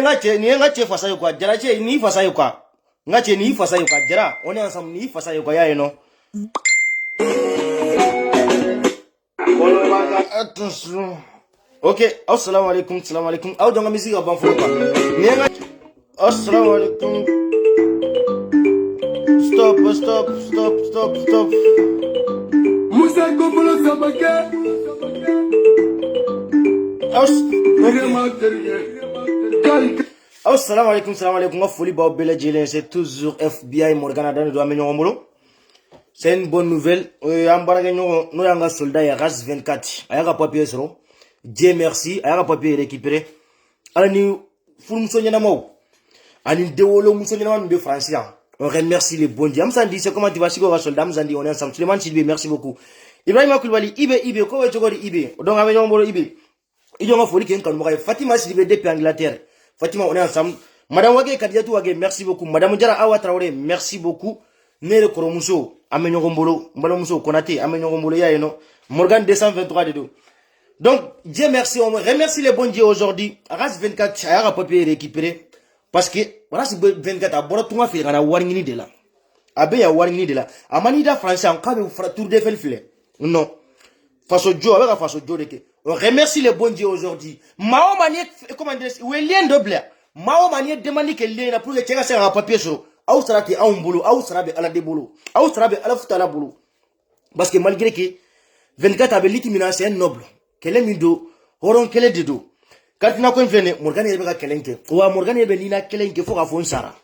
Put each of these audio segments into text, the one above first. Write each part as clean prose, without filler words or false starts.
Ngache fasa yo kwa jara che ni fasa yo kwa. Ngache ni fasa yo kwa jara. On est ensemble ni fasa yo kwa ya no. Attention. Ok, assalamu alaikum, assalamu alaikum. Aw donga musique a ban fo kwa. Assalamu alaikum. Stop. Musa Gobolo Sabaka. Assalamu alaikum, salam alaikum. Folie ba belle jelen, c'est toujours FBI Morgana dans le domaine nyomolo. C'est une bonne nouvelle. Ambaraga no yanga soldat ya RAS 24. Ayaga papier sero. Dieu merci, ayaga papier récupéré. Ani furumso nyana mo. Ani dewolo muso nyana de français. On remercie les bons dieux. Amsandi, c'est comment tu vas chigo soldat Amsandi, on est ensemble. Suleiman Chilbe, merci beaucoup. Ibrahim Koulibaly, Ibe, ko wetogori Ibe. Donc avec nyomolo Ibe. Il y a une folie qui est en Fatima Sylvie depuis Angleterre. Fatima, on est ensemble. Madame Wage Kadiatou Wage, merci beaucoup. Madame Diara Awa Traoré, merci beaucoup. Nere Koromuso, Amenyo Gombolo, Mbalomuso, Konate, Amenyo Gombolo, Yaeno, Morgan 223 de dos. Donc, Dieu merci, on remercie les bons dieux aujourd'hui. Arras 24, Ayara papier récupéré. Parce que, Arras 24, à Borotouma fait un warning de là. Abe ya warning de là. Amanida français, en cas de fracture de filet. Non. Face au Joe, avec la face au Joe de que. On remercie les bons dieux aujourd'hui. Mao Manier, comment dire, où est lien de blé? Mao Manier demande que lien pour que tu aies un papier sur. Aou sera que un boulot, aou sera à la déboulot, aou sera à la fouta la boulot. Parce que malgré que 24 avait l'itimina, c'est un noble. Quel est mido, horon quel est de dos. Quand tu n'as qu'un venu, Morgan est avec Kelenke. Ou à Morgan est Benina Kelenke, faut avoir Sara.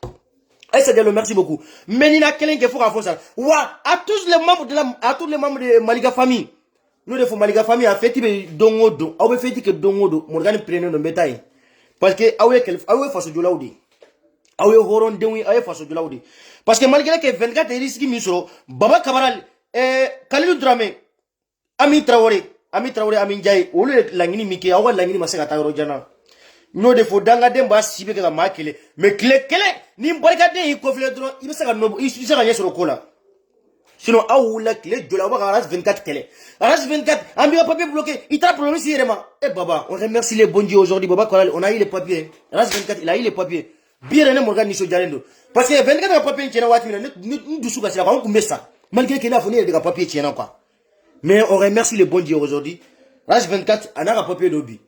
Et c'est de le merci beaucoup. Menina Kelenke, faut avoir Sara. Ouah, à tous les membres de Maliga famille. Nous devons Maliga famille a fait dongodo, a fait que dongodo, Morgan prenait nos bétail. Parce que aoué face de l'audi. Aoué horon dewi, aoué face de l'audi. Parce que malgré que 24 est risqué misro, Baba Kabaral, Kalilou Dramé, Ami Traoré, Ami Ndiaye, ou le langini Miki, aoué langini Masaka Tarojana. Nous devons danga demba sibe que la makele. Mais kele, ni mbolika de yi kofle dron, il sera nobo, il sera rien sur le cola. Sinon, aoula clé de la Arras 24 kele. Arras 24, un papier bloqué, il t'a problème si vraiment. Eh baba, on remercie les bons dieux aujourd'hui, baba, on a eu les papiers. Arras 24, il a eu les papiers. Bien, Morgan Nisso Jarendo. Parce que 24 papiers, il y a nous dessous, parce qu'on peut mettre ça. Malgré qu'il y a des papiers, il y a quoi. Mais on remercie les bons dieux aujourd'hui. Arras 24, on a un papier d'obi.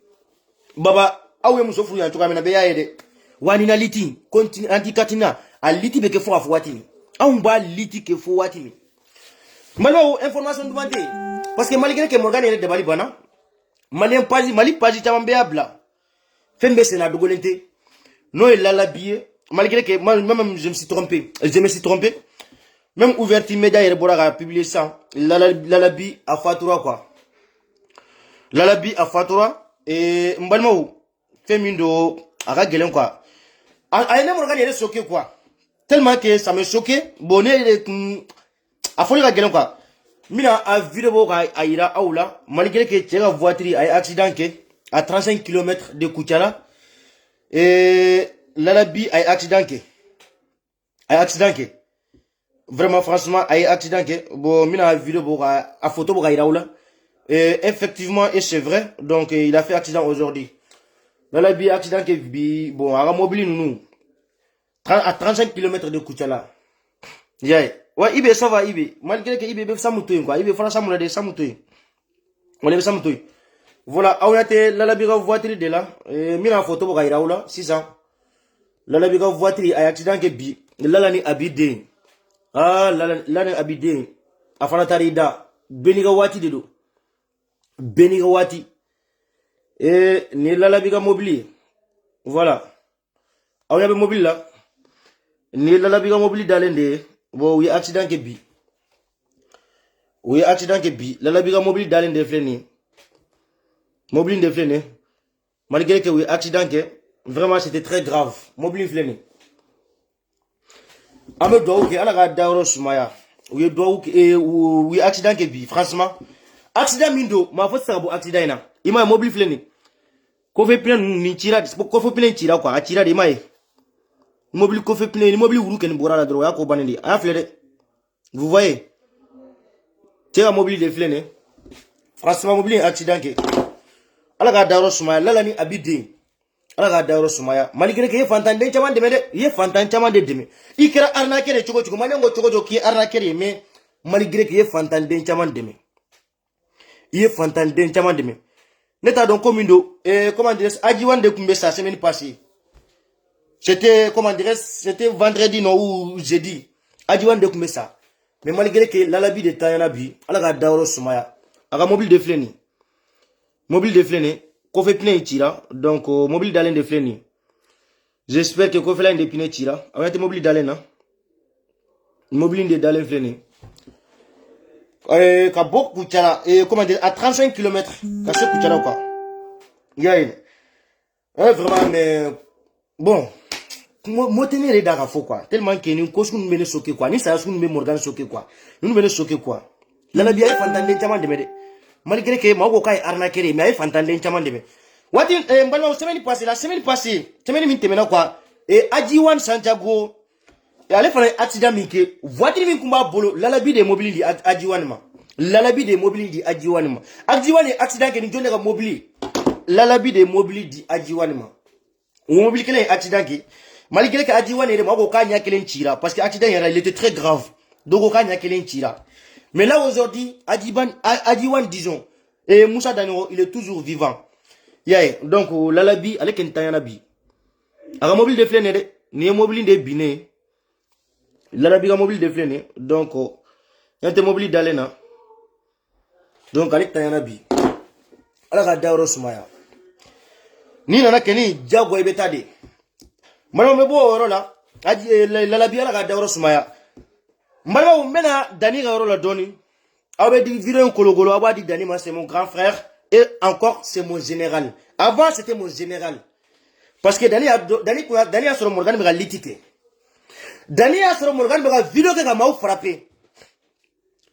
Baba, aoué moussoufou, en tout cas, on a bien aidé. Wanina liti, continue, anti-katina, à liti, mais qu'il faut affouatini. Aoumba liti, qu'il faut watini. Malo information demandée parce que malgré que Morgan est de Balibana Mali page tamambéabla Fembe c'est la dogolente non il l'a habillé malgré que moi même je me suis trompé même ouverture média et Rebora a publié ça l'alabi à Fatoura quoi l'alabi à Fatoura et Mbalmo Femindo à Gelen quoi à Morgan est choqué quoi tellement que ça me choquait bonnet a foli ka gelen quoi mina a vidéo ka aira aula malgré que tira voiture a accident ke à 35 km de Koutiala et l'alabi a accident ke vraiment franchement a accident ke bon mina a vidéo a photo ka aira aula et effectivement et c'est vrai donc il a fait accident aujourd'hui l'alabi accident ke bi bon a mobile nous à 35 km de Koutiala yeah. Ouais, Ibe, ça va, Ibe. Malgré que Ibe, ça moutoui, quoi. Ibe, voilà, ça moutoui, ça moutoui. On est ça moutoui. Voilà, on a été, la labiga voiture de là, mis en photo pour Gaïra, là, 6 ans. La labiga voiture, a accident que bi, là, l'année habité. Ah, l'année habité. Afanatarida, Benigawati de l'eau. Benigawati. Et, ni la labiga mobile. Voilà. On a mobile là. Ni la labiga mobile d'Alende. Bon, oui, accident que bi. Oui, accident que bi. La biga mobile dans de fléni. Mobile de fléni. Malgré que oui, accident que vraiment c'était très grave. Mobile fléni. Ame doa que ala ga dauro sumaya. Oui, doa que oui, accident que bi. Franchement, accident mindo, ma faute ça bon accident na. Ima mobile fléni. Ko fait plein ni tira, ko fait plein tira quoi, tira de mai. Mobile ko fait plein, mobile oulu ken bora la droit ko baneli. A flé. Vous voyez? Tiens mobile de flé. Franchement mobile accident que. Ala ga dauro sumaya la ni abide. ala ga dawro sumaya malgré que ye fantan den chaman deme de ye fantan chaman de deme ikira arnaquer de chogo chogo manengo chogo ki arnaquer de mais malgré que ye fantan den chaman deme ye fantan den chaman deme neta donc comindo comment dire ajiwan de kumbe sa semaine passée c'était comment dire c'était vendredi non ou jeudi ajiwan de kumbe sa mais malgré que l'alabi de tayana bi ala ga dawro sumaya aga mobile de fleni ko fait plein tira donc mobile d'alen de fleni j'espère que ko fait la de pine tira avec mobile d'alen na mobile de d'alen fleni ka bok kuchara comment dire à 35 km ka se kuchara quoi yaïn vraiment mais bon moi tenir da faux quoi tellement que ni ko sun mene soke quoi ni ça sun me morgan soke quoi nous mene soke quoi la biya fantande chama de mede malgré que moi ko arnaquer mais fantande chama de mede wati mbalo semaine passée semaine min temena quoi Ajiwan Santiago ale fana accident mi ke voiture min kumba bolo lalabi de mobile di Ajiwan ma lalabi de mobile di Ajiwan ma Ajiwan accident ke ni jonne ka mobile lalabi de mobile di Ajiwan ma mobile kele accident ke malgré que Ajiwan ere mako ka nya kelen tira parce que accident il était très grave donc ka nya kelen tira mais là aujourd'hui Ajiwan disons et Moussa Daniro il est toujours vivant yeah donc lalabi ale ken tayana bi aga mobile de flene de ni mobile de biné lalabi ga mobile de flene donc yante mobile dalena donc ale tayana bi ala ga dawro sumaya ni nana keni jago ibeta de mano mebo orola lalabi ala ga dawro sumaya mano mena dani ga orola doni abe di vidéo kologolo abadi dani ma c'est mon grand frère et encore c'est mon général avant c'était mon général parce que Dani a sur Morgan me litité. Dani a sur Morgan me vidéo que m'a frappé.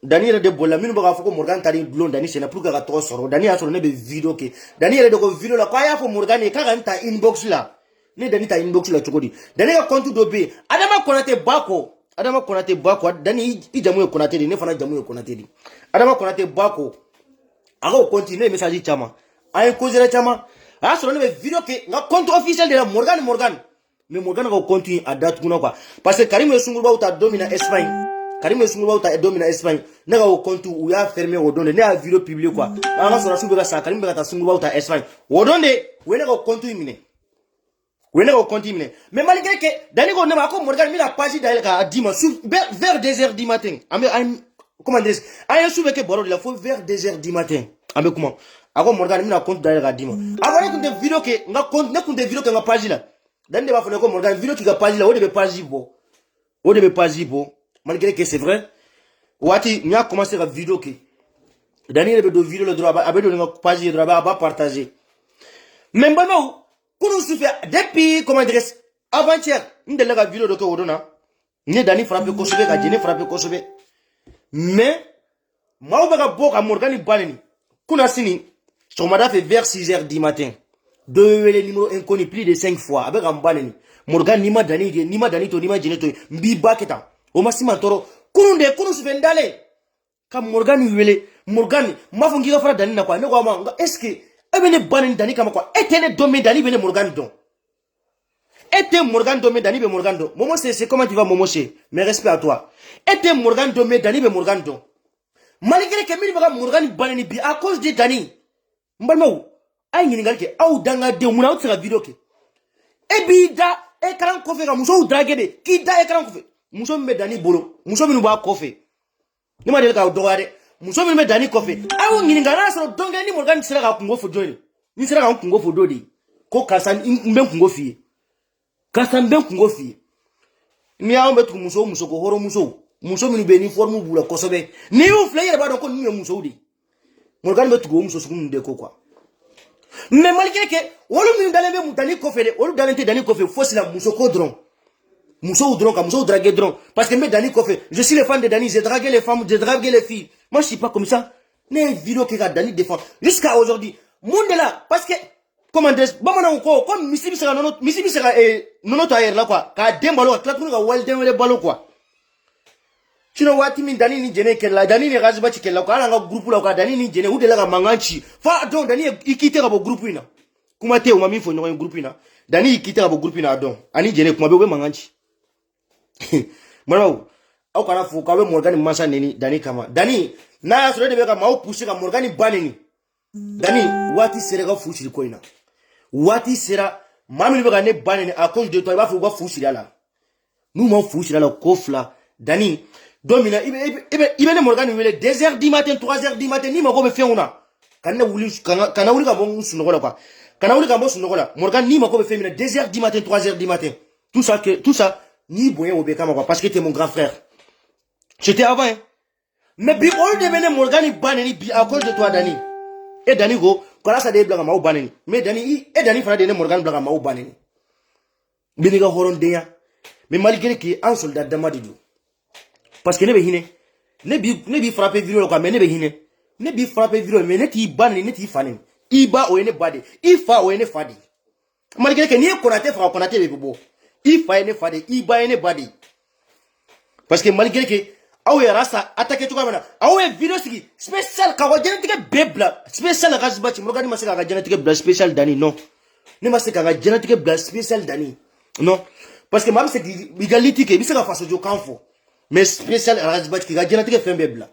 Dani a de bolamine me faut Morgan tari blond Dani c'est na plus que trop sur Dani a sur ne vidéo que Dani a de vidéo la quoi ya faut Morgan et quand ta inbox là. Ne Dani ta inbox là chokodi. Dani a compte d'obé. Adama Konate Bako. Dani i jamu Konate ne fana jamu Konate di. Adama Konate Bako. Alors continue message chama. Ay kozera chama. Ah, sur le vidéo que le compte officiel de la Morgan. Mais Morgan va continuer à date quoi. Parce que Karim Sungurba ou ta domine Espagne. N'a pas compte où il a fermé au don de la vidéo publiée quoi. Alors sur la Sungurba ça Karim Bata Sungurba ou ta Espagne. Au don de où n'a pas continué. Mais malgré que Danigo n'a pas Morgan mis la page à dimanche vers 2h du matin. Comment dire? Aïe souvent que Boro de la faut vers 2h du matin. Avec comment? Ako Morgan mina compte d'ailleurs dima avant que des vidéos que nga compte na kunde vidéo que nga page là dan de ba fone ko Morgan vidéo qui ga page là o de page bo malgré que c'est vrai wati nya commencer la vidéo que Daniel be do vidéo le droit abedo nga page droit ba partager même ba no kunu se fait depuis comment dire avant-hier ndele ga vidéo de ko odona ni Dani frappé ko sobe ga jene frappé ko sobe mais ma ba ga boka Morgan baleni kuna sini Somada fait vers 6h du matin. Deux les numéros inconnus plus de 5 fois. Avec un banani. Morgan nima dani to nima jeneto. Mbi baketa. O masima toro. Kunu se fait ndale. Kam Morgan wele. Morgan. Ma fongi ga fara dani na kwa. Nego ama. Est-ce que. Ebene banani dani kama kwa. Etene domme dani bene Morgan don. Ete Morgan domme dani be Morgan don. Momo c'est comment tu vas Momo c'est. Mes respects à toi. Ete Morgan domme dani be Morgan don. Malgré que mini baga Morgan banani bi à cause de Dani. Mbalmo ay ngi ngal ke aw danga de muna o tsira video ke e bi da ekran ko fe ga muso drage de ki da ekran ko fe muso me dani bolo muso mi ba ko fe ni ma de ka do gade muso mi me dani ko fe aw ngi ngala so donge ni Morgan tsira ga kungo fo doni ni tsira ga kungo fo dodi ko kasan mbe kungo fi mi aw betu muso ko horo muso mi be ni forme bula ko sobe ni u flyer ba do ko ni muso di Morgan betu go muso sukun de ko quoi mais malgré que wolu mi dalé mu dani ko fele wolu dalé dani ko fe fosi la muso ko dron muso draguer dron parce que me dani ko fe je suis le fan de Dani, j'ai dragué les femmes, j'ai dragué les filles, moi je suis pas comme ça. Les vidéos que Dani défend jusqu'à aujourd'hui monde là parce que comment dire bamana ko comme misibi sera nono tayer là quoi ka dembalo ka tunu ga walde wele balo quoi. Chino wati min Dani ni jene kella Dani ni gaziba chikella ko ala nga groupe la ko Dani ni jene udela ga manganchi fa don Dani ikite ga bo groupe ina kuma te o mami fo nyo groupe ina Dani quitte à groupe na don. Ani jene kuma be manganchi. Mwana au kana fu ka be Morgan masa neni Dani kama. Dani na ya sore de be ka mau pousser ka Morgan baneni. Dani wati sera ka fushi ko ina. Wati sera mami be ka ne baneni à cause de toi il va faut fushi là. Nous m'en fushi là kofla. Dani domina ibe ne Morgan wele 2h du matin 3h du matin ni mako be fe una. Kana wuli ka bon sunogo la quoi. Kana wuli ka bon sunogo la. Morgan ni mako be fe mina 2h du matin 3h du matin. Tout ça ni boyen au bekama quoi parce que t'es mon grand frère. J'étais avant hein. Mais bi on devenait Morgan baneni bi à cause de toi Dani. Et Dani go quand ça de blaga ma baneni. Mais Dani et Dani fera de Morgan blaga ma baneni. Biniga horon deya. Mais malgré que un soldat d'Amadou. Parce que ne be hine. Ne bi frapper vidéo quoi mais ne be hine. Ne bi frapper vidéo mais ne ti baneni ne ti fanen. Iba o ene bade. Ifa o ene fadi. Malgré que ni Konaté fera Konaté be bobo. Ifa ene fadi. Iba ene bade. Parce que malgré que awe rasa attaquer tout comme ça awe vidéo sigi spécial ka genetique bebla spécial rasbachi mo gani masaka ka genetique bla spécial Dani non ne masaka ka genetique bla spécial Dani non parce que même c'est égalité que bisaka faso jo kanfo mais spécial rasbachi ka genetique fait bebla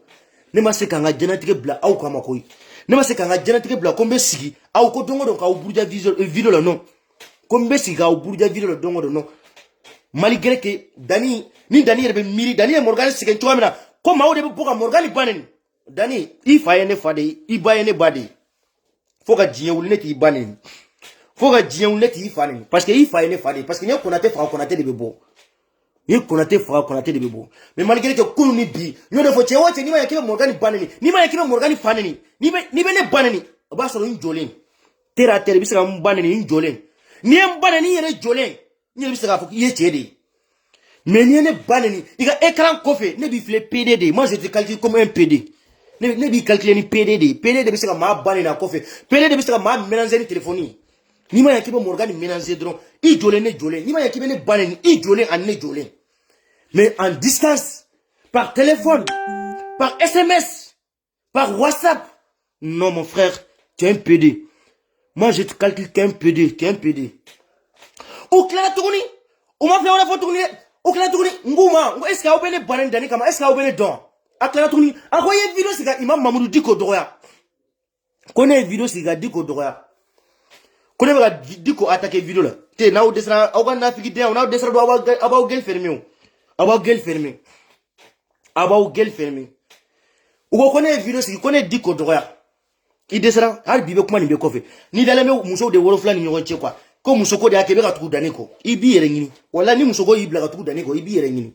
ne masaka ka genetique bla au kama koyi ne masaka ka genetique bla kombe sigi au ko dongo don ka burja vidéo la non kombe sigi ka burja vidéo dongo don non malgré que Dani ni Dani rebe miri Dani e Morgan sigen tuamina ko mawo de buka Morgan banen Dani ifa yene fade iba yene bade foka jiye wulne ti banen foka jiye wulne ti fanen parce que ifa yene fade parce que ni Konaté fra Konaté de bebo ni Konaté fra Konaté de bebo mais malgré que kunu ni bi no de fo chewa che ni ma yakibe Morgan banen ni ma yakibe Morgan fanen ni be ne banen ba so njolen tera bisa banen ni njolen ni en banen ni yere jolen ni bisa ka fo ye chede. Mais ni ne baneni, il a écran coffé, ne bi fle PDD, moi je te calcule comme un PD. Ne bi calculer ni PDD, PDD bisa ma baneni na coffé, PDD bisa ma mélanger ni téléphonie. Ni ma yakibe Morgan mélanger dron, i jolé ne jolé, ni ma yakibe ne baneni, i jolé en ne jolé. Mais en distance, par téléphone, par SMS, par WhatsApp. Non mon frère, tu es un PD. Moi je te calcule qu'un PD, tu es un PD. Ou cela tourni, ou m'a fait on a fait tourner. O kila tuguni nguma est-ce que a obene banen Dani kama est-ce que a obene don akila tuguni akoye vidéo sika Imam Mamadou Diko doya kone vidéo sika Diko doya kone ba Diko attaquer vidéo la te na o desra o na fiki de na o desra do aba gel fermé aba gel fermé o kone vidéo sika kone Diko doya i desra har bibe kuma ni be kofe ni daleme muso de worofla ni nyon che quoi ko musoko de akebe ka tuku Dani ko ibi yere ngini wala ni musoko ibla ka tuku Dani ko ibi yere ngini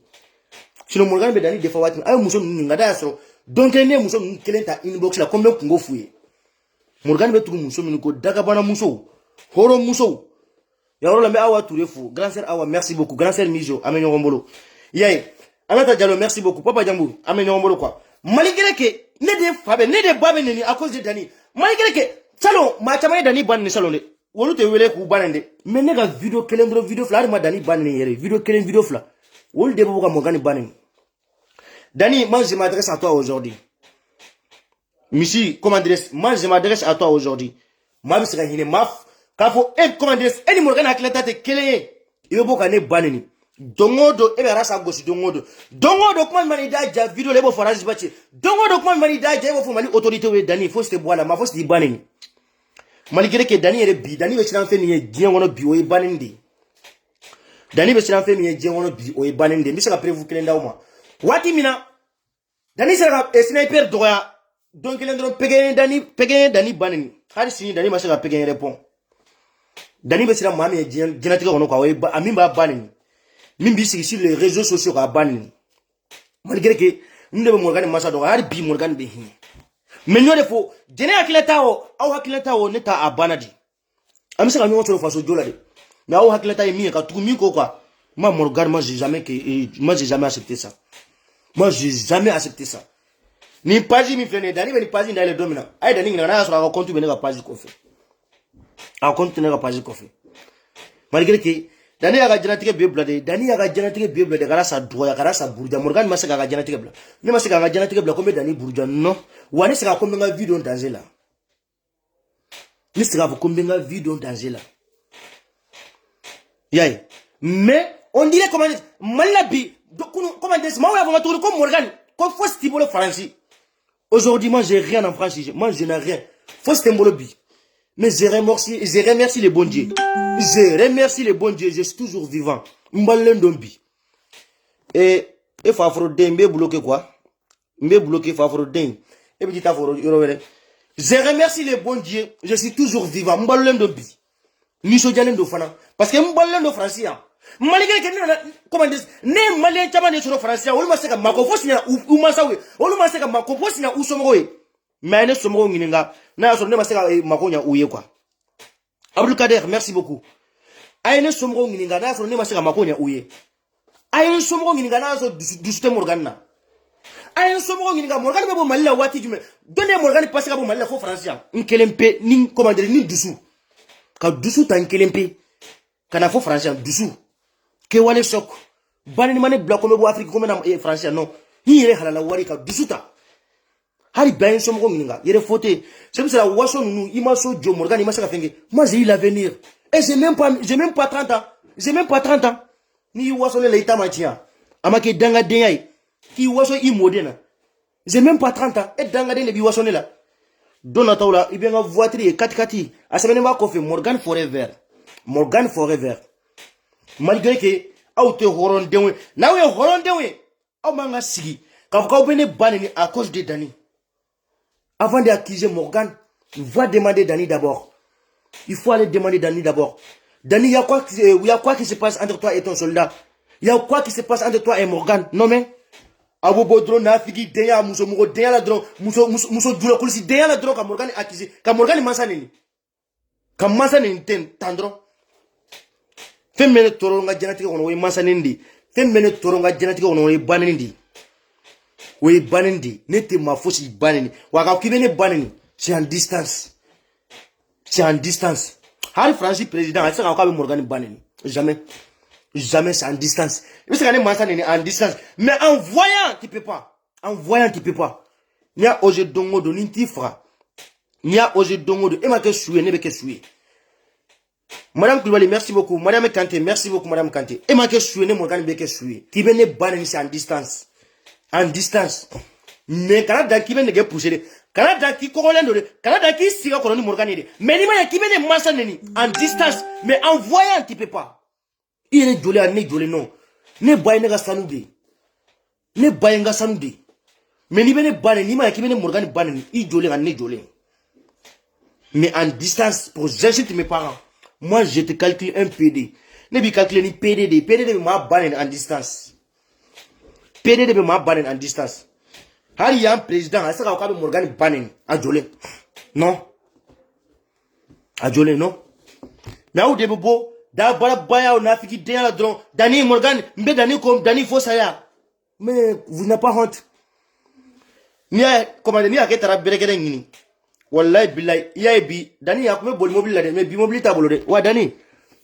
sino Morgan be Dani defa wati ay muso ngada so donc ne muso kelenta inbox la kombe kungo fuye Morgan be tuku muso min ko daga bana muso horo muso ya wala me awa turefu grand sœur awa merci beaucoup grand sœur Mijo amenyo ngombolo yay Anata Diallo merci beaucoup papa Jambour amenyo ngombolo quoi malgré que ne de fabe ne de babe ni à cause de Dani malgré que salon ma chama Dani ban ni salon de wolu te wele ku banende mais ne ga vidéo kelendro vidéo fla ma Dani banene yere vidéo kelen vidéo fla wolu de boka Morgan banene Dani moi je m'adresse à toi aujourd'hui Michi comment dire moi je m'adresse à toi aujourd'hui ma bisra hine maf ka fo comment dire eni Morgan akleta te kelen e boka ne banene dongodo e bera sa gosi dongodo comment mani daja vidéo lebo forage bache dongodo comment mani daja e bo fo mali autorité we Dani faut se boire ma faut se banene malgré que Dani ere bi Dani be siran fe ni dien wono bi o e banende Dani be siran fe ni dien wono bi o e banende mi sera prévu kelenda uma wati mina Dani sera sniper doya donc kelendro pegen Dani baneni har sini Dani ma sera pegen répond Dani be siran mami dien genatika wono kwa o e ami ba baneni min bi sur les réseaux sociaux ka baneni malgré que nous devons Morgan massa do har bi Morgan be hin mais nous defo jene akileta o neta abanadi amisa ka nyonso faso jola de mais aw hakileta mi ka tu mi ko quoi moi Morgan moi j'ai jamais accepté ça ni page mi flene Dani ni page ndale domina ay Dani ngana so ka compte be ka page ko fe a compte ne ka page ko fe malgré que Dani aga genetique be blade gara sa droya gara sa burja Morgan masaka aga genetique bla ni masaka aga genetique bla comme Dani burja non wani sika comme nga vidéo danger là Yaye. Mais, on dirait comment dire, Malabi, comment dire, moi, on va tourner comme Morgan, comme faut stimuler le français. Aujourd'hui, moi, j'ai rien en français. Moi, je n'ai rien. Faut stimuler le bi. Mais je remercie les bons dieux. Je remercie les bons dieux. Je suis toujours vivant. M'balen dombi. Et Fafro Den, me bloqué quoi? Me bloqué Fafro Den. Et petit Fafro, je remercie les bons dieux. Je suis toujours vivant. M'balen dombi. Ni sojalen do fana. Parce que m'balen do français. Malgré que comment dire, ne malien chama ne sur français. On m'a seka makofo sinya ou masawe. On m'a seka makofo sinya ou somowe. Mais ne somowe ngininga. Na so ne maseka makonya ouye quoi. Abdul Kader, merci beaucoup. Aïe somro ngininga na so ne maseka makonya ouye. Aïe somro ngininga na so dusute Morgana. Aïe somro ngininga Morgana be bo malila wati jume. Donnez Morgana passer ka bo malila fo français. Nkelempe ni comment dire ni dusu. Ka dusu ta nkelempe. Kana fo français dusu. Ke wale sok. Bani mane bloc comme bo Afrique comme na français non. Ni yere halala wari ka dusu ta. Hari bain somro ngininga yere foté. C'est pour ça waso nous imaso jo Morgana imasa ka fenge. Moi j'ai l'avenir. Et j'ai même pas 30 ans. J'ai même pas 30 ans. Ni waso le ita matia. Amake danga deyai. Ki waso I modena. J'ai même pas 30 ans. Et danga de bi waso ne la. Donata la ibenga voiture et 4x4. Asemene ma ko fe Morgan forever. Morgan forever. Malgré que aute horon dewe. Na we horon dewe. Au manga sigi. Quand vous venez banni à cause de Dani. Avant d'accuser Morgan, va demander Dani d'abord. Il faut aller demander Dani d'abord. Dani, il y a quoi qui se passe entre toi et ton soldat? Il y a quoi qui se passe entre toi et Morgan? Non mais, Abu Bodro na figi deya muso mugo deya la dron muso dula kulisi deya la dron ka Morgan accusé ka Morgan masaneni ka masaneni ten tandro femmene toronga janati ko no we masaneni femmene toronga janati ko no we baneni we baneni nete mafosi baneni waka kibene baneni c'est en distance. C'est en distance. Harry Francis président, c'est encore Morgan baneni. Jamais. Jamais c'est en distance. Mais c'est en distance. Mais en voyant, tu peux pas. En voyant, tu peux pas. Il y a oje dongo de nintifra. Il y a oje dongo de ema ke souye, nebe ke souye. Madame Koulibaly, merci beaucoup. Madame Kanté, merci beaucoup, Madame Kanté. Ema ke souye, ne Morgan beke souye. Qui bene banani, c'est en distance. En distance. Mais Canada qui bene ge pousser. Canada qui corolendo. Canada qui siga koroni Morgan ide. Mais ni ma qui bene masaneni. En distance. Mais en voyant, tu peux pas. Il est jolé à ne jolé non. Ne bayenga sanude. Ne bayenga sanude. Mais ni bene bane ni ma qui bene Morgan bane il jolé à ne jolé. Mais en distance pour j'insulte mes parents. Moi je te calcule un PD. Ne bi calculer ni PDD. PDD ma bane en distance. PDD ma bane en distance. Hari y a un président, ça va Morgan bane à jolé. Non. À jolé non. Mais où de bobo da bala baya on a fiki den la dron Dani Morgan mbe Dani comme Dani Fossaya. Mais vous n'avez pas honte. Ni a commandé ni a ketara berekere ngini. Wallahi billahi iya bi Dani ya kuma bol mobile la mais bi mobile tabolo de. Wa Dani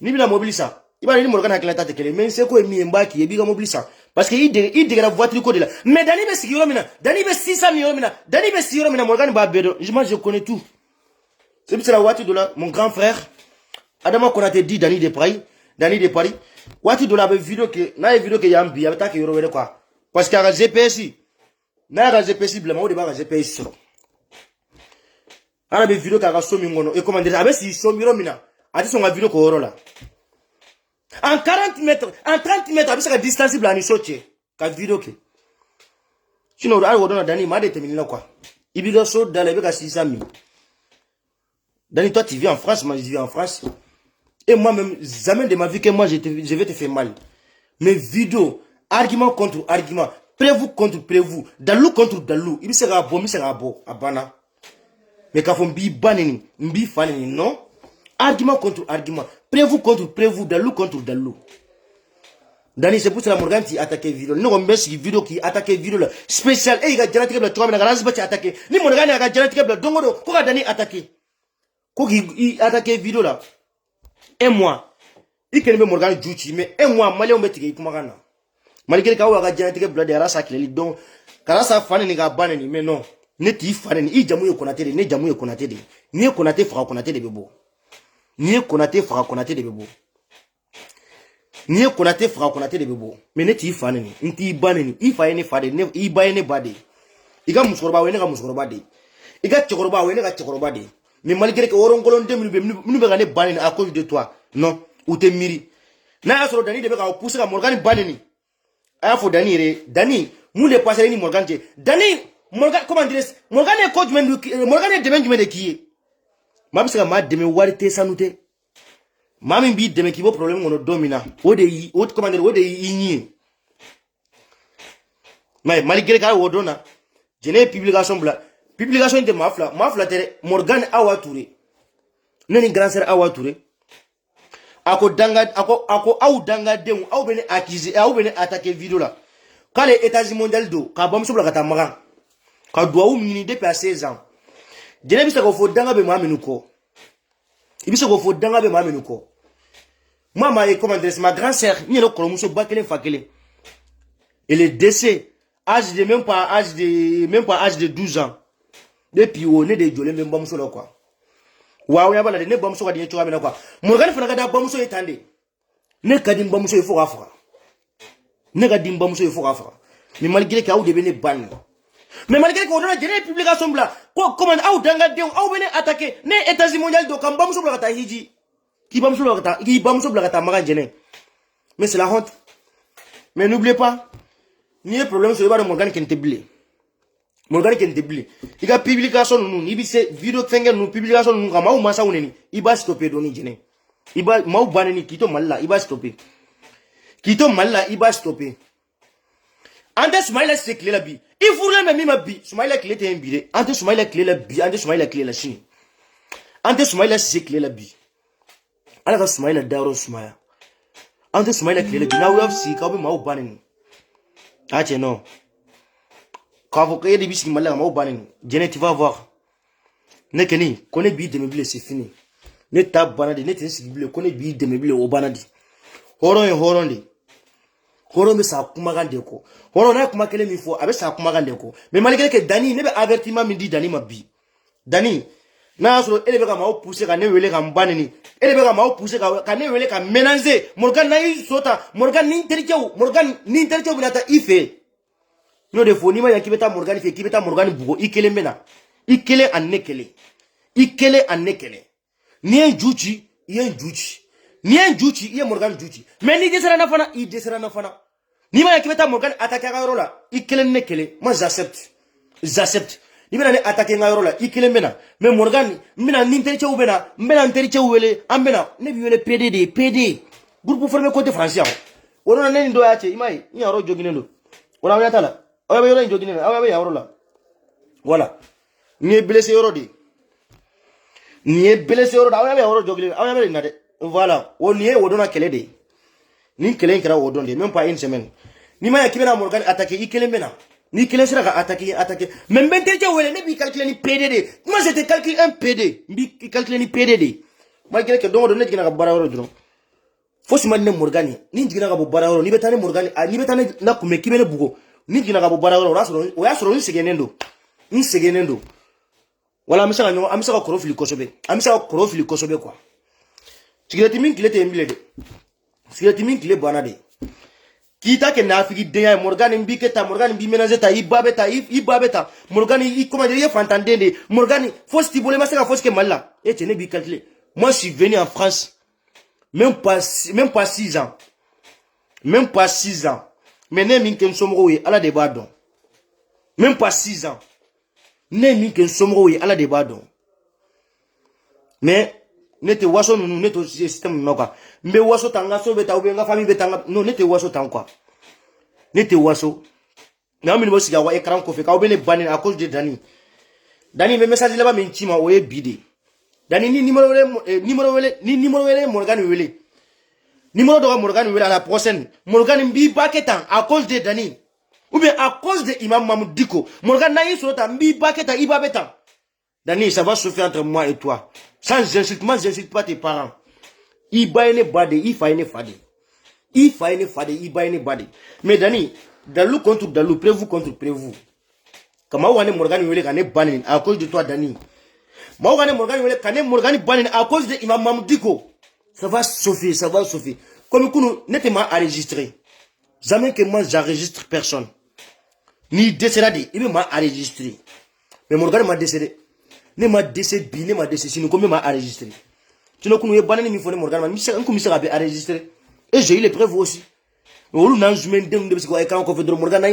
ni bi la mobile ça. Iba ni Morgan hakila tata kele mais c'est quoi mi mbaki e bi ga mobile ça. Parce que il de la voiture ko de là. Mais Dani be sigiro mina. Dani be 600 millions mina. Dani be sigiro mina Morgan ba bedo. Je connais tout. C'est la voiture de là mon grand frère. Adama Konaté dit Dani de Paris. Wati de la vidéo que na vidéo que yambi abata ke yoro quoi. Parce que la GPS na la GPS blanc de ba GPS sur. Ana be vidéo ka ga somi ngono et comment dire abe si somi romina. Ati son vidéo ko oro là. En 40 mètres, en 30 mètres abe ça distance blanc ni soche ka vidéo que. Sinon ala wodona Dani ma déterminé là quoi. Ibiga so dans les beka 600 000. Dani toi tu vis en France, moi je vis en France. Et moi-même, jamais de ma vie que moi je vais te faire mal. Mes vidéos, argument contre argument, prévu contre prévu, dalou contre dalou, il sera beau, abana. Mais quand on bi baneni, mbi faneni, non? Argument contre argument, prévu contre prévu, dalou contre dalou. Dani, c'est pour ça que Morgan qui attaque vidéo. Nous on met vidéo qui attaque vidéo là. Spécial, et il y a déjà attaqué, toi, mais la race va attaquer. Ni Morgan a déjà attaqué, donc pourquoi Dani attaqué? Quoi qu'il attaque vidéo là? Un mois, il peut me Morgan Djouchi, mais un mois, Malé on met tigé Kumagana. Malgré qu'il y a déjà attaqué, blade à la sac, les dons, car là ça fan n'est pas banni, mais non. N'est-il fan, il jamouille konaté, n'est jamouille konaté, ni konaté fera konaté de bebo. Ni konaté fera konaté de bebo. Ni konate fra konate de bebo. Mais ne ti fa ni. Nti ba ni. I fa ni fa de ne I ba ni ba de. Iga muskoroba we ne ga muskoroba de. Iga chekoroba we ne ga chekoroba de. Mais malgré que oron kolon de minu be ga ne ba ni à cause de toi. Non, ou te miri. Na asoro Dani de be ga pousser ga Morgan ba ni. Aya fo Dani re. Dani, mu le passer ni Morgan je. Dani, Morgan comment dire Morgan est coach men Morgan est demain de qui? Ma bisa ma deme warite sanute. Mami bi deme ki bo problème ngono domina. Ode yi, ode comment dire ode yi ni. Mais malgré que wodona, je n'ai publication bla. Publication de mafla tere Morgan Awa Touré. Neni grand sœur Awa Touré. Ako au danga demu au bene acquise au bene attaquer vidéo là. Quand les États-Unis mondial do ka bam so bla kata magan. Ka doa ou mini depuis à 16 ans. Je n'ai bisa ko fo danga be mamenu ko. Ibisa ko fo danga be mamenu ko. Maman est comment dire ma grand sœur ni le kolomuso bakele fakele. Elle est décès âge de même pas âge de 12 ans. Depuis on est de jolé même bamso là quoi. Waaw ya bala de ne bamso ka de choga mena quoi. Morgan fana ka da bamso etande. Ne ka dim bamso il faut afra. Ne ka dim bamso il faut afra. Mais malgré que a ou de bene ban. Mais malgré qu'on a des publications bla, comment a ou danga de ou bene attaquer ne États-Unis mondial do kam bamso bla ka hiji. Qui bamso bla ka maga jene. Mais c'est la honte. Mais n'oubliez pas, ni le problème sur le bas de Morgan qui est blé. Morgan qui est blé. Il y a publication nous, il y a vidéo finger nous publication nous kama ou masa uneni. Il va stopper doni jene. Il va mau baneni kito malla, il va stopper. Kito malla, il va stopper. Ante Soumaïla c'est clé la bi. Il faut le même ma bi. Soumaïla clé t'es imbiré. Ante Soumaïla clé la bi. Ante Soumaïla clé la chine. Ante Soumaïla c'est clé la bi. Ala Soumaïla daro Soumaïla. Ante Soumaïla clé la bi. Na waf si ka be mau baneni. Ache non. Quand vous créez des bis qui malheur mau baneni. Jene tu vas voir. Ne keni, connais bi de meuble c'est fini. Ne tab banadi, ne tensi bible, connais bi de meuble au banadi. Horon et horon de. Horon be sa kumagande ko. Horon na kumakele mi fo, abe sa kumagande ko. Mais malgré que Dani ne be avertiment mi di Dani ma bi. Dani na so ele be ka ma pousser ka ne wele ka mbaneni. Ele be ka ma pousser ka ne wele ka ménager. Morgan na yi sota, Morgan ni interchew binata ife. No de fo ni ma yakibeta Morgan fe kibeta Morgan bugo ikele mena. Ikele annekele. Ikele annekele. Ni en juchi, yen juchi. Ni en juchi, yen Morgan juchi. Mais ni desera na fana, i desera na fana. Ni ma yakibeta Morgan attaquer ka rola, ikele nekele. Moi j'accepte. J'accepte. Ni bena ne attaquer nga rola, ikele mena. Mais Morgan, mena ni interchew bena, mena interchew wele, ambena, ne bi wele PD. Groupe formé côté français. Wona ne ndo yache, imai, ni aro joginendo. Wona wa tala. Awa yoro joginendo, awa ya rola. Voilà. Ni est blessé Yorodi. Ni est blessé Yorodi. Awa ya Yoro jogli. Awa ya ngade. Voilà. O ni e wodona kelede. Ni kelen kera wodonde. Même pas une semaine. Ni ma yakibena Morgan attaquer ikele mena. Ni kelen sera ka attaquer. Même ben telje wele ne bi calculer ni PDD. Moi je te calcule un PD. Bi calculer ni PDD. Malgré que donc donne dina ka bara woro dron. Faut se manne Morgani. Ni dina ka bo bara woro. Ni betane Morgani. Ni betane na kume kibene bugo. Ni dina ka bo bara woro. O ya soro ni segenendo. Ni segenendo. Voilà, amisa ka korofili kosobe. Amisa ka korofili kosobe quoi. Sigireti min kile te mbile de. Sigireti min kile bana de. Kita ke na afiki de Morgan mbiketa Morgan mbi menazeta ibabeta Morgan i comment dire fantande de Morgan faut stimuler ma sera faut que malla. Et tu ne bi calculer. Moi je suis venu en France même pas 6 ans. Même pas 6 ans. Mais ne min ken somro we ala de badon. Même pas 6 ans. Ne mi ken somro we ala de badon. Mais ne te waso nous ne to système noka. Mbe waso tanga so beta ou nga famille betanga non ne te waso tanga quoi. Ne te waso. Na mi no siga wa écran ko fe ka obene bani à cause de Dani. Dani me message là ba me ntima o e bide. Dani ni numéro wele Morgan wele. Numéro de Morgan wele à la prochaine. Morgan mbi baketan à cause de Dani. Ou bien à cause de Imam Mamoud Diko. Morgan na yi sota mbi baketa ibabetan. Dani, ça va se faire entre moi et toi. Sans insultement, j'insulte pas tes parents. Ibaine bade, ifaine fade. Ifaine fade, ibaine bade. Mais Dani, Dalou contre Dalou, prévu contre prévu. Comme on Morgan Wele kane banin à cause de toi Dani. Morgan Wele kane Morgan banin à cause de Imam Mamoudiko. Ça va Sophie. Comme nous n'était pas enregistré. Jamais que moi j'enregistre personne. Ni décédé, il m'a enregistré. Mais Morgan m'a décédé. Ne m'a décédé, ne m'a décédé, sinon comme m'a enregistré. Tu n'as qu'une banane mi fone Morgan, mais c'est un commissaire à enregistré. Et j'ai eu les preuves aussi. Mais on n'a jamais dit que c'est quand on fait de Morgan,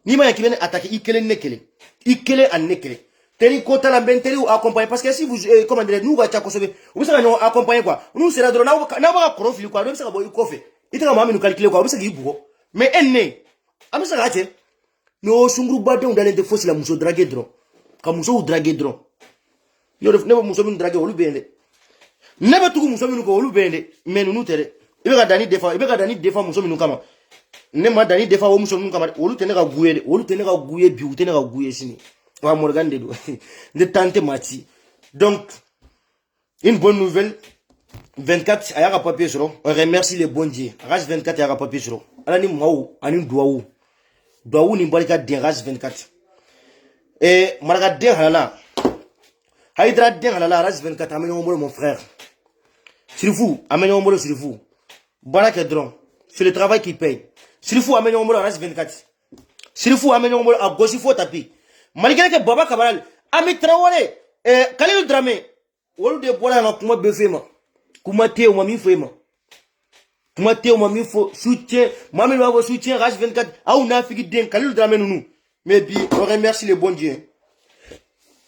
ni ma qui vient attaquer, il kele nekele. Il kele à nekele. Teri kota la ben teri ou accompagner parce que si vous comment dire nous va tchakosobe vous savez nous accompagner quoi nous sera drôle na ba profil quoi nous ça boy kofe ite ka mami nous calculer quoi vous savez bugo mais enne amisa gate no sungru ba don dalente fosi la muso draguer dron ka muso draguer dron yo def ne ba muso min draguer olu bende ne ba tugu muso min ko olu bende mais nous tere ibe ka dani defa muso min kama ne ma dani defa wo muso min kama olu tene ka guye bi tene ka guye sini wa Morgan de tante mati. Donc, une bonne nouvelle. 24, il y a un papier sur. On remercie les bons dieux. Ras 24, il y a un papier sur. Alani Mwaou, Anin Douaou. Douaou ni Mbalika den Ras 24. Et Marga den Halala. Haïdra den Halala, Ras 24, amène mon frère. Sirifou, amène mon Sirifou. Barak Dron. C'est le travail qui paye. Sirifou, amène mon Ras 24. Sirifou, amène mon à gauche, il faut taper. Malgré que Baba Kabal, Ami Traoré, Khalil Dramé, wolu de bola na kuma befema. Kuma te o mami fema. Kuma te o mami fo soutien, mami wa soutien Rage 24, au na figi den Khalil Dramé nous. Mais bi on remercie les bons dieux.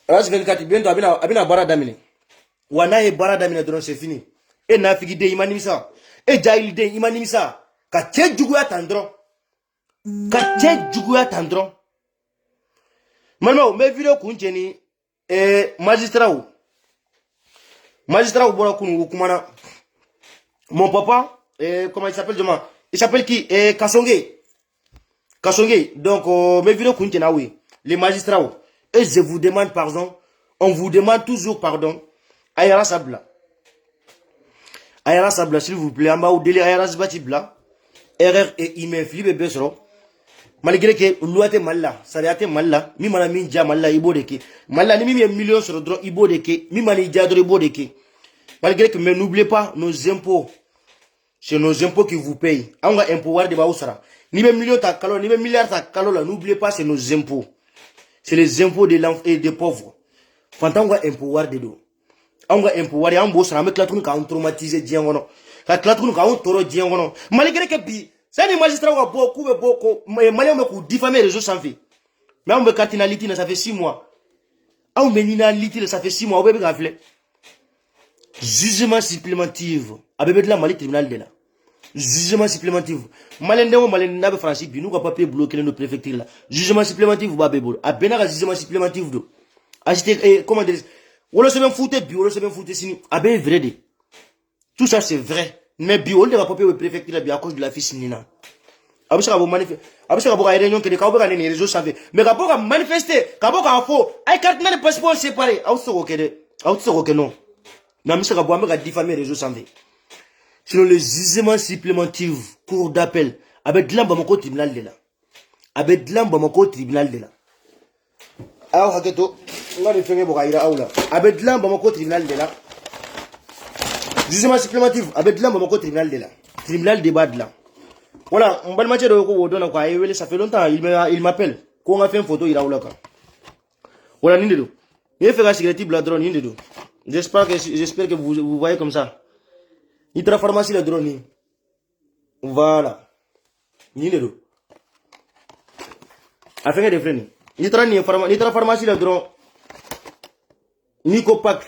Rage 24 bientôt abina bara damine. Wana e bara damine donc c'est fini. Et na figi den imanimisa. Et jail den imanimisa. Ka che jugu ya tandron. Ka che jugu ya tandron. Maintenant, mes vidéos contiennent magistrat ou voilà kumana. Mon papa, comment il s'appelle demain? Il s'appelle qui? Kassongue. Donc mes vidéos contiennent oui, les magistrats. Et je vous demande pardon. On vous demande toujours pardon. Ayara Sabla, s'il vous plaît. Amba ou délai Ayara Sbatibla. Erreur et email Philippe Besro. Malgré que l'ouate malla, ça a été malla, mi mana minja malla ibo de ke. Malla ni mi millions sur le drone ibo de ke, mi mani diadre ibo de ke. Malgré que, mais n'oubliez pas nos impôts. C'est nos impôts qui vous payent. On a impôt war de baousara. Ni même millions ta calo, ni même milliards ta calo là, n'oubliez pas c'est nos impôts. C'est les impôts de l'enfant et des pauvres. Fantan on a impôt war de do. On a impôt war et on bosse, on met la trou on traumatisé diangono. La trou on toro diangono. Malgré que bi, ça les magistrats ont beaucoup, malgré que diffamé les réseaux sans vie. Mais on me cardinalité, ça fait 6 mois. On me ninalité, ça fait 6 mois. On me gafle. Jugement supplémentif. Abebe de la Mali tribunal de là. Jugement supplémentif. Malendéo, n'a pas franchi, nous n'avons pas pu bloquer nos préfectures là. Jugement supplémentif, vous avez beau. A benara jugement supplémentif d'eau. Agiter, comment dire, on le sait bien foutre, on le sait bien foutre, sinon, abe vrai de. Tout ça c'est vrai. Mais bio, on ne va pas payer au préfecture à cause de la fille Nina. Abusha va manifester. Abusha va réunion que les Kaboga les réseaux savent. Mais Kaboga manifester. Kaboga en faux. Aïe, carte n'a pas passeport séparé. Out non. Mais Abusha va diffamer les réseaux savent. Sinon, le jugement supplémentif, cour d'appel, avec de l'ambamoko tribunal de là. Avec de l'ambamoko tribunal de là. Alors, Haketo, on va le faire pour Aïra Aoula. Avec de l'ambamoko tribunal de là. Jugement supplémentif, avec de l'ambamoko tribunal de là. Tribunal débat de là. Voilà, on va le match de Wodona quoi. Ça fait longtemps, il m'appelle. Quand on a fait une photo, il a Aoula. Voilà, Nindedo. Il fait la cigarette bladron, Nindedo. J'espère que vous voyez comme ça. Il tra pharmacie le drone. Voilà. Nindedo. Afin de freiner. Il tra pharmacie le drone. Nicopac.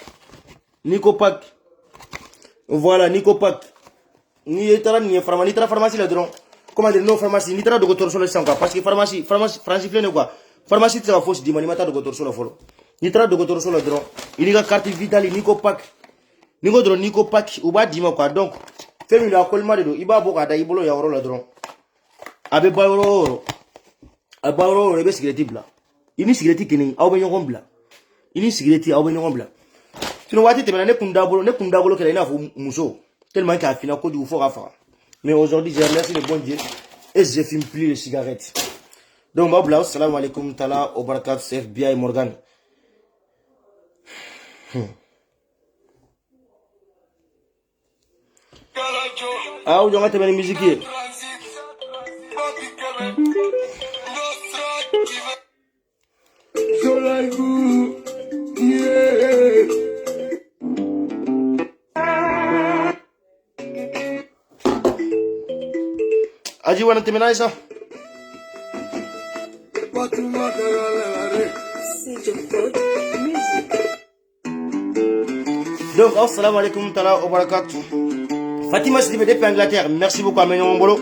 Voilà, Nicopac. Ni tra pharmacie le drone. Comment dire, non, pharmacie, ni tra docteur sur le sang, parce que pharmacie, franciflé, quoi. Pharmacie, c'est la fausse, dit, manimata docteur sur le follow. Ni tra docteur sur le drone. Il y a carte vitale, Nicopac. Nicopac, ou bas, dis-moi quoi. Donc, fais-moi la colma de dos. Iba boka da ibolo ya oro le drone. Abe bauro. Abauro, rebe cigarette bla. Ini cigarette kini, au benyon bla. Ini cigarette, au benyon bla. Tu ne vois pas, ne kundabolo, qu'elle a fait muso. Tellement qu'à final, code du fort à faire. Mais aujourd'hui, j'ai remercié le bon Dieu et je fume plus les cigarettes. Donc, ma salam alaikum, tala, obarakat, FBI, Morgan. Ah, vous avez une musique. So like you, yeah. Aji wana temena isa. Donc, assalamu alaikum tala wa barakatuh. Fatima Sidibé depuis Angleterre, merci beaucoup à Ménion Mbolo.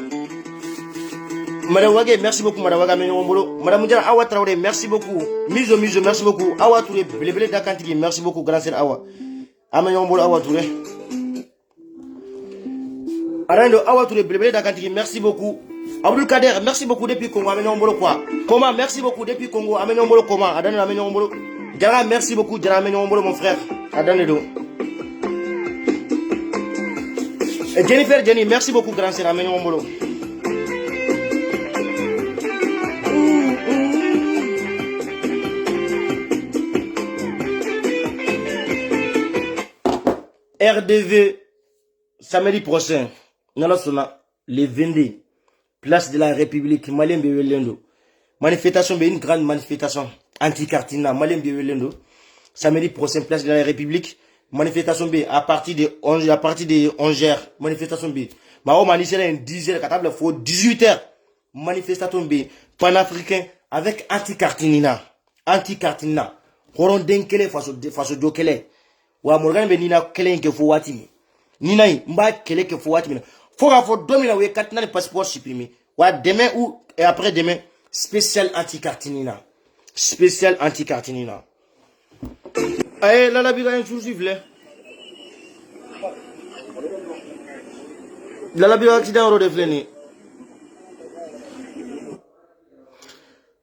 Madame Wage, merci beaucoup Madame Wage Ménion Mbolo. Madame Moudjara Awa Traoré, merci beaucoup. Mizo, merci beaucoup. Awa Touré, Blébélé Dakantiki, merci beaucoup. Grand Sœur Awa. Ménion Mbolo Awa Touré. Arando Awa Touré, Blébélé Dakantiki, merci beaucoup. Abdul Kader, merci beaucoup depuis Congo, Ménion Mbolo quoi. Comment, merci beaucoup depuis Congo, Ménion Mbolo comment. Adane Ménion Mbolo. Djara, merci beaucoup. Djara Ménion Mbolo mon frère. Adane do. Jennifer Jenny, merci beaucoup Grand Sœur Ménion Mbolo. RDV, samedi prochain, le 22, place de la République, Malien Bewelendo. Manifestation, une grande manifestation anti-Cartina, Malien Bewelendo. Samedi prochain, place de la République, manifestation B, à partir de 11h, manifestation B. Mao Manisela, 10h, capable, faut 18h, manifestation B, panafricain, avec anti-Cartinina. Anti-Cartina. Horon denkele, face au kele. Wa Morgan be nina kele nke fo watimi nina yi mba kele ke fo watimi faut ga fo domina we katina le passeport supprimé wa demain ou et après demain spécial anti-cartinina eh la biga un jour suivre la biga accident ro de fleni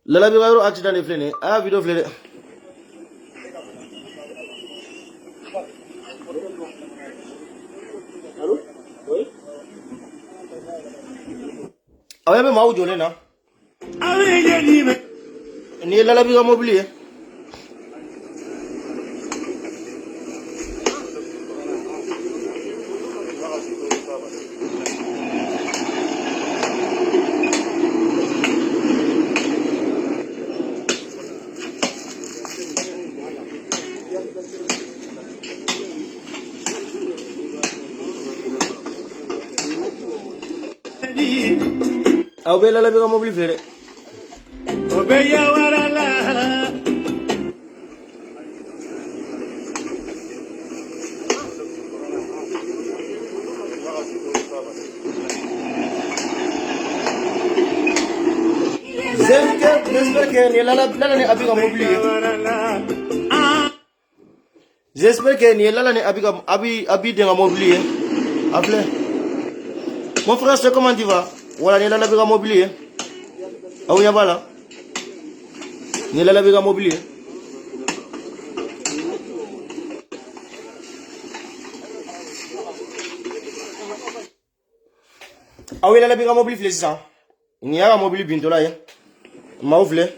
la biga ro accident de fleni ah vidéo fleni awe be mawu jole na ni la biga mobilier awe la biga mobilier fere obeya warala j'espère que ni la ni abiga mobilier j'espère que ni la ni abiga abi de mobilier appelez mon frère c'est comment tu vas voilà ni la biga mobilier au yabala ni la biga mobilier ah oui la biga mobilier c'est ça il y a un mobilier bientôt là maoufle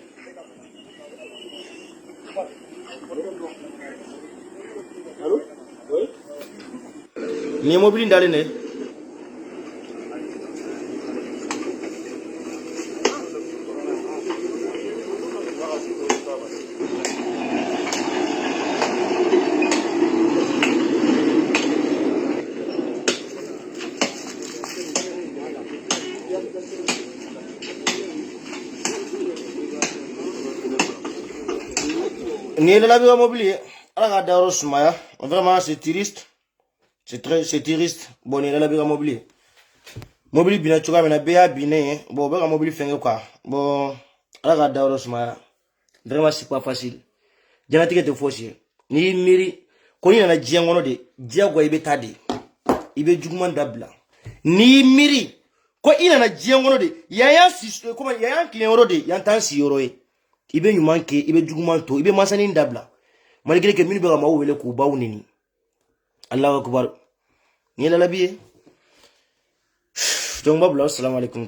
ni mobilier ndale ne ni la biga mobilier ala daro sumaya vraiment c'est triste c'est triste bon ni la biga mobilier bina chuka mena beya bine bon ba mobilier fenge quoi bon ala daro sumaya vraiment c'est pas facile janatike te fosi ni miri ko ni na jiangono de jiagwa ibe tade ibe jugman dabla ni miri ko ina na jiangono de yaya si comment yaya client de yantan si yoro e ibe nyumanke ibe jugman to ibe masani ndabla malgré que minu be ma wele ku bawunini Allahu akbar ni la labiye donc babla assalamu alaikum.